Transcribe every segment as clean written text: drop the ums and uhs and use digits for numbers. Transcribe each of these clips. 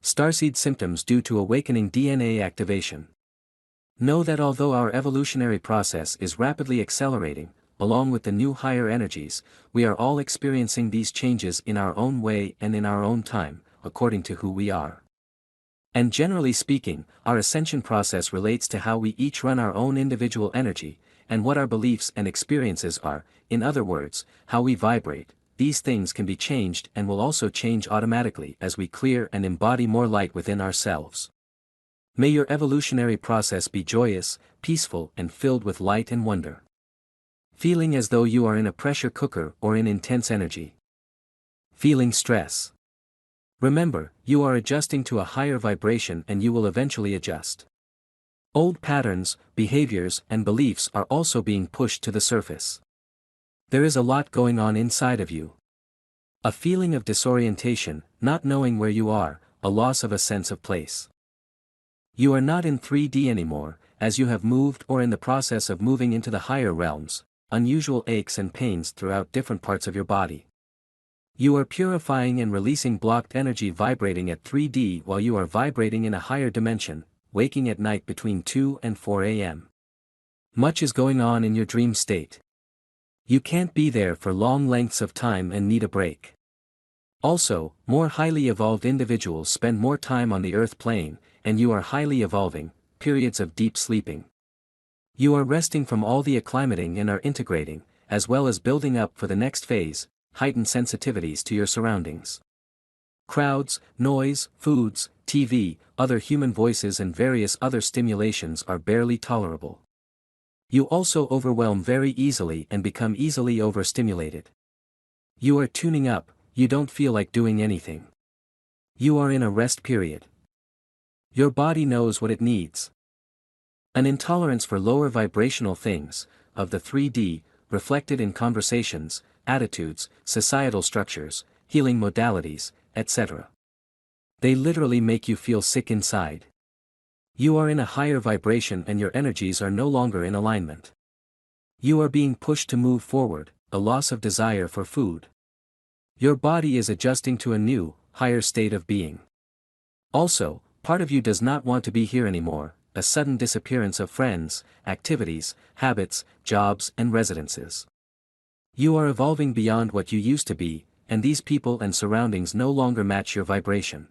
Starseed symptoms due to awakening DNA activation. Know that although our evolutionary process is rapidly accelerating, along with the new higher energies, we are all experiencing these changes in our own way and in our own time, according to who we are. And generally speaking, our ascension process relates to how we each run our own individual energy, and what our beliefs and experiences are, in other words, how we vibrate. These things can be changed and will also change automatically as we clear and embody more light within ourselves. May your evolutionary process be joyous, peaceful and filled with light and wonder. Feeling as though you are in a pressure cooker or in intense energy. Feeling stress. Remember, you are adjusting to a higher vibration and you will eventually adjust. Old patterns, behaviors and beliefs are also being pushed to the surface. There is a lot going on inside of you. A feeling of disorientation, not knowing where you are, a loss of a sense of place. You are not in 3D anymore, as you have moved or in the process of moving into the higher realms, unusual aches and pains throughout different parts of your body. You are purifying and releasing blocked energy vibrating at 3D while you are vibrating in a higher dimension, waking at night between 2 and 4 a.m. Much is going on in your dream state. You can't be there for long lengths of time and need a break. Also, more highly evolved individuals spend more time on the earth plane, and you are highly evolving, periods of deep sleeping. You are resting from all the acclimating and are integrating, as well as building up for the next phase, heightened sensitivities to your surroundings. Crowds, noise, foods, TV, other human voices and various other stimulations are barely tolerable. You also overwhelm very easily and become easily overstimulated. You are tuning up, you don't feel like doing anything. You are in a rest period. Your body knows what it needs. An intolerance for lower vibrational things, of the 3D, reflected in conversations, attitudes, societal structures, healing modalities, etc. They literally make you feel sick inside. You are in a higher vibration and your energies are no longer in alignment. You are being pushed to move forward, a loss of desire for food. Your body is adjusting to a new, higher state of being. Also, part of you does not want to be here anymore, a sudden disappearance of friends, activities, habits, jobs and residences. You are evolving beyond what you used to be, and these people and surroundings no longer match your vibration.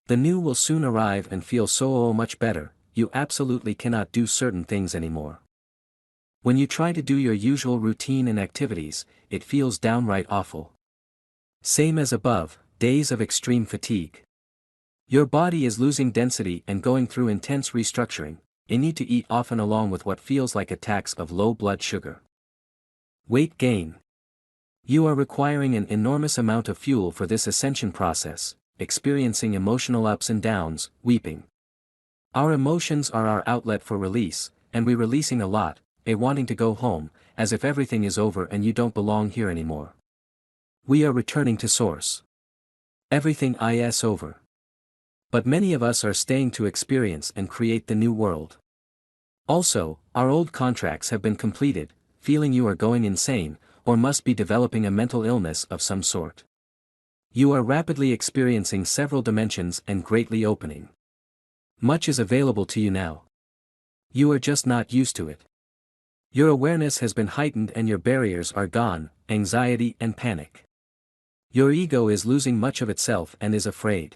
The new will soon arrive and feel so much better, you absolutely cannot do certain things anymore. When you try to do your usual routine and activities, it feels downright awful. Same as above, days of extreme fatigue. Your body is losing density and going through intense restructuring, you need to eat often along with what feels like attacks of low blood sugar. Weight gain. You are requiring an enormous amount of fuel for this ascension process, experiencing emotional ups and downs, weeping. Our emotions are our outlet for release, and we're releasing a lot, wanting to go home, as if everything is over and you don't belong here anymore. We are returning to source. Everything is over. But many of us are staying to experience and create the new world. Also, our old contracts have been completed, feeling you are going insane, or must be developing a mental illness of some sort. You are rapidly experiencing several dimensions and greatly opening. Much is available to you now. You are just not used to it. Your awareness has been heightened and your barriers are gone, anxiety and panic. Your ego is losing much of itself and is afraid.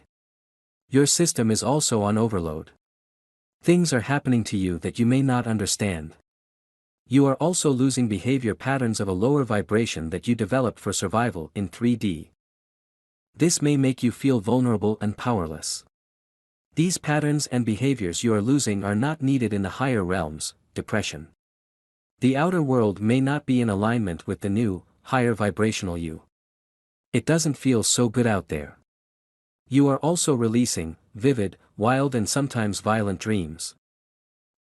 Your system is also on overload. Things are happening to you that you may not understand. You are also losing behavior patterns of a lower vibration that you developed for survival in 3D. This may make you feel vulnerable and powerless. These patterns and behaviors you are losing are not needed in the higher realms, depression. The outer world may not be in alignment with the new, higher vibrational you. It doesn't feel so good out there. You are also releasing, vivid, wild and sometimes violent dreams.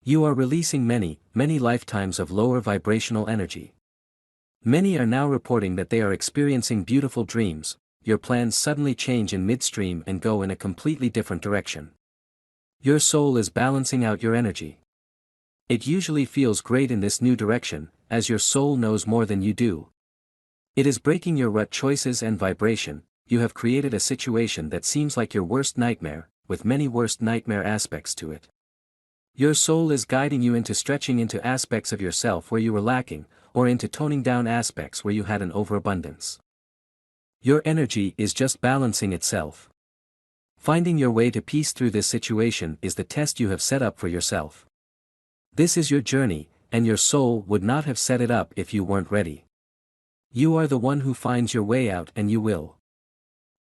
You are releasing many lifetimes of lower vibrational energy. Many are now reporting that they are experiencing beautiful dreams. Your plans suddenly change in midstream and go in a completely different direction. Your soul is balancing out your energy. It usually feels great in this new direction, as your soul knows more than you do. It is breaking your rut choices and vibration, you have created a situation that seems like your worst nightmare, with many worst nightmare aspects to it. Your soul is guiding you into stretching into aspects of yourself where you were lacking, or into toning down aspects where you had an overabundance. Your energy is just balancing itself. Finding your way to peace through this situation is the test you have set up for yourself. This is your journey, and your soul would not have set it up if you weren't ready. You are the one who finds your way out, and you will.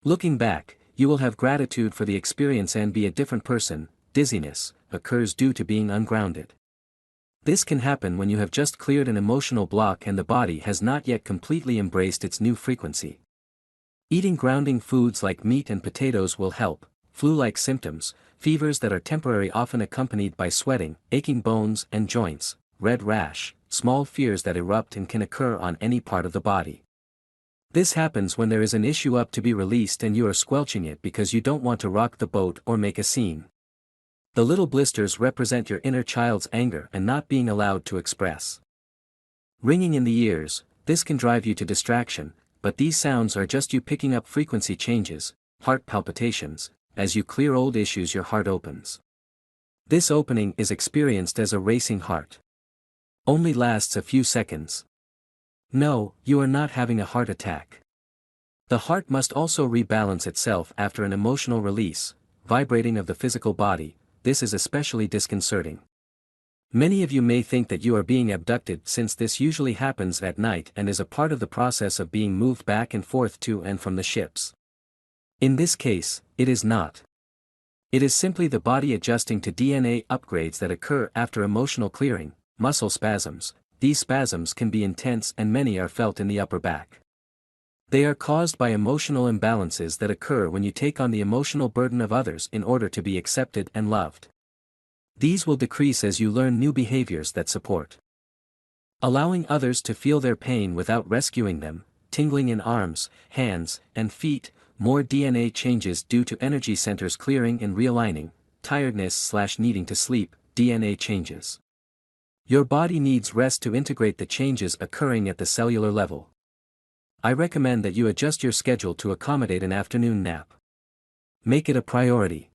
Looking back, you will have gratitude for the experience and be a different person. Dizziness occurs due to being ungrounded. This can happen when you have just cleared an emotional block and the body has not yet completely embraced its new frequency. Eating grounding foods like meat and potatoes will help. Flu-like symptoms, fevers that are temporary often accompanied by sweating, aching bones and joints, red rash, small fears that erupt and can occur on any part of the body. This happens when there is an issue up to be released and you are squelching it because you don't want to rock the boat or make a scene. The little blisters represent your inner child's anger and not being allowed to express. Ringing in the ears, this can drive you to distraction, but these sounds are just you picking up frequency changes. Heart palpitations, as you clear old issues your heart opens. This opening is experienced as a racing heart. Only lasts a few seconds. No, you are not having a heart attack. The heart must also rebalance itself after an emotional release, vibrating of the physical body. This is especially disconcerting. Many of you may think that you are being abducted since this usually happens at night and is a part of the process of being moved back and forth to and from the ships. In this case, it is not. It is simply the body adjusting to DNA upgrades that occur after emotional clearing. Muscle spasms. These spasms can be intense and many are felt in the upper back. They are caused by emotional imbalances that occur when you take on the emotional burden of others in order to be accepted and loved. These will decrease as you learn new behaviors that support. Allowing others to feel their pain without rescuing them, tingling in arms, hands, and feet, more DNA changes due to energy centers clearing and realigning, tiredness/needing to sleep, DNA changes. Your body needs rest to integrate the changes occurring at the cellular level. I recommend that you adjust your schedule to accommodate an afternoon nap. Make it a priority.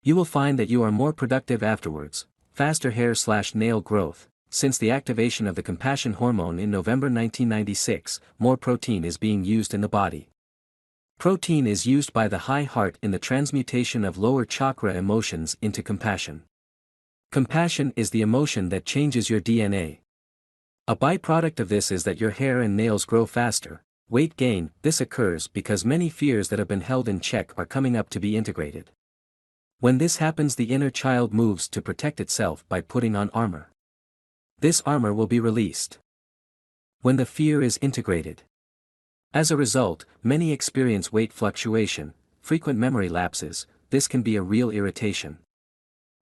You will find that you are more productive afterwards. Faster hair/nail growth. Since the activation of the compassion hormone in November 1996, more protein is being used in the body. Protein is used by the high heart in the transmutation of lower chakra emotions into compassion. Compassion is the emotion that changes your DNA. A byproduct of this is that your hair and nails grow faster. Weight gain. This occurs because many fears that have been held in check are coming up to be integrated. When this happens, the inner child moves to protect itself by putting on armor. This armor will be released when the fear is integrated. As a result, many experience weight fluctuation, frequent memory lapses. This can be a real irritation.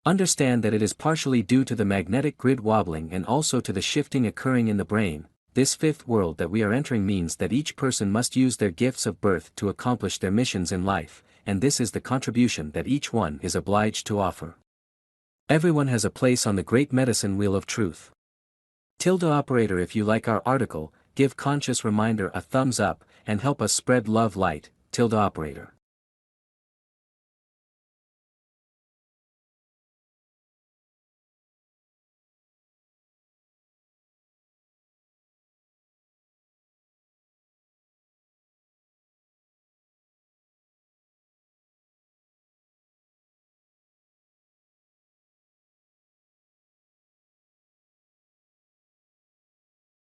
Understand that it is partially due to the magnetic grid wobbling and also to the shifting occurring in the brain. This fifth world that we are entering means that each person must use their gifts of birth to accomplish their missions in life, and this is the contribution that each one is obliged to offer. Everyone has a place on the great medicine wheel of truth. Operator, if you like our article, give conscious reminder a thumbs up, and help us spread love light. Operator.